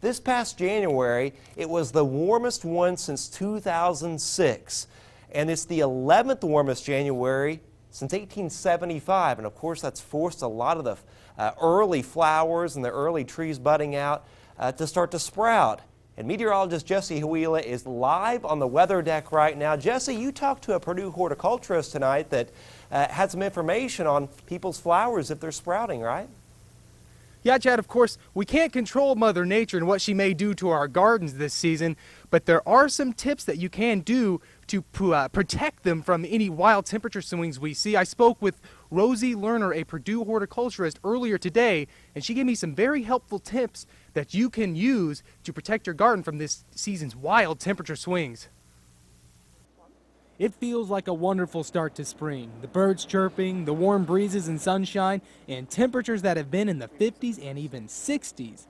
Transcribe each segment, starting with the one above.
This past January, it was the warmest one since 2006. And it's the 11th warmest January since 1875. And of course, that's forced a lot of the early flowers and the early trees budding out to start to sprout. And meteorologist Jesse Huila is live on the weather deck right now. Jesse, you talked to a Purdue horticulturist tonight that had some information on people's flowers if they're sprouting, right? Yeah, Chad, of course, we can't control Mother Nature and what she may do to our gardens this season, but there are some tips that you can do to protect them from any wild temperature swings we see. I spoke with Rosie Lerner, a Purdue horticulturist, earlier today, and she gave me some very helpful tips that you can use to protect your garden from this season's wild temperature swings. It feels like a wonderful start to spring. The birds chirping, the warm breezes and sunshine, and temperatures that have been in the 50s and even 60s.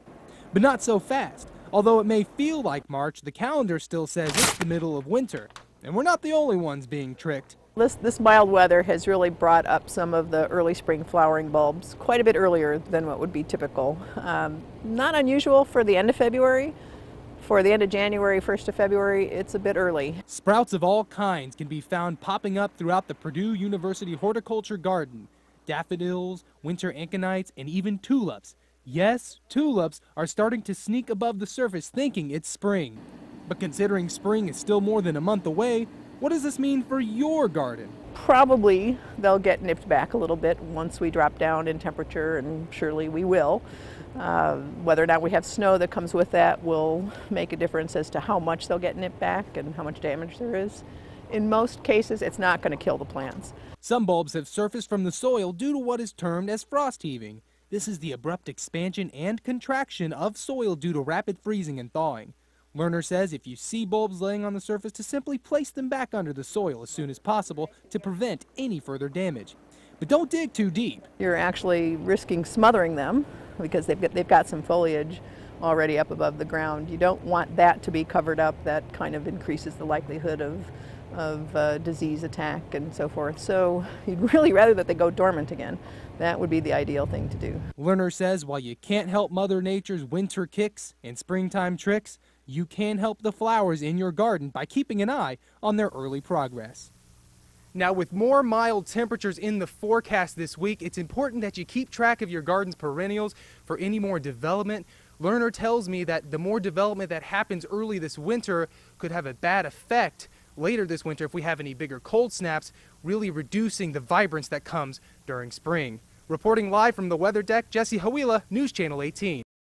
But not so fast. Although it may feel like March, the calendar still says it's the middle of winter. And we're not the only ones being tricked. This mild weather has really brought up some of the early spring flowering bulbs quite a bit earlier than what would be typical. Not unusual for the end of February. For the end of January, 1st of February, it's a bit early. Sprouts of all kinds can be found popping up throughout the Purdue University horticulture garden. Daffodils, winter aconite, and even tulips. Yes, tulips are starting to sneak above the surface thinking it's spring. But considering spring is still more than a month away, what does this mean for your garden? Probably they'll get nipped back a little bit once we drop down in temperature, and surely we will. Whether or not we have snow that comes with that will make a difference as to how much they'll get nipped back and how much damage there is. In most cases, it's not going to kill the plants. Some bulbs have surfaced from the soil due to what is termed as frost heaving. This is the abrupt expansion and contraction of soil due to rapid freezing and thawing. Lerner says if you see bulbs laying on the surface, to simply place them back under the soil as soon as possible to prevent any further damage. But don't dig too deep. You're actually risking smothering them because they've got some foliage already up above the ground. You don't want that to be covered up. That kind of increases the likelihood of disease attack and so forth. So you'd really rather that they go dormant again. That would be the ideal thing to do. Lerner says while you can't help Mother Nature's winter kicks and springtime tricks, you can help the flowers in your garden by keeping an eye on their early progress. Now, with more mild temperatures in the forecast this week, it's important that you keep track of your garden's perennials for any more development. Lerner tells me that the more development that happens early this winter could have a bad effect later this winter if we have any bigger cold snaps, really reducing the vibrance that comes during spring. Reporting live from the weather deck, Jesse Huila, News Channel 18.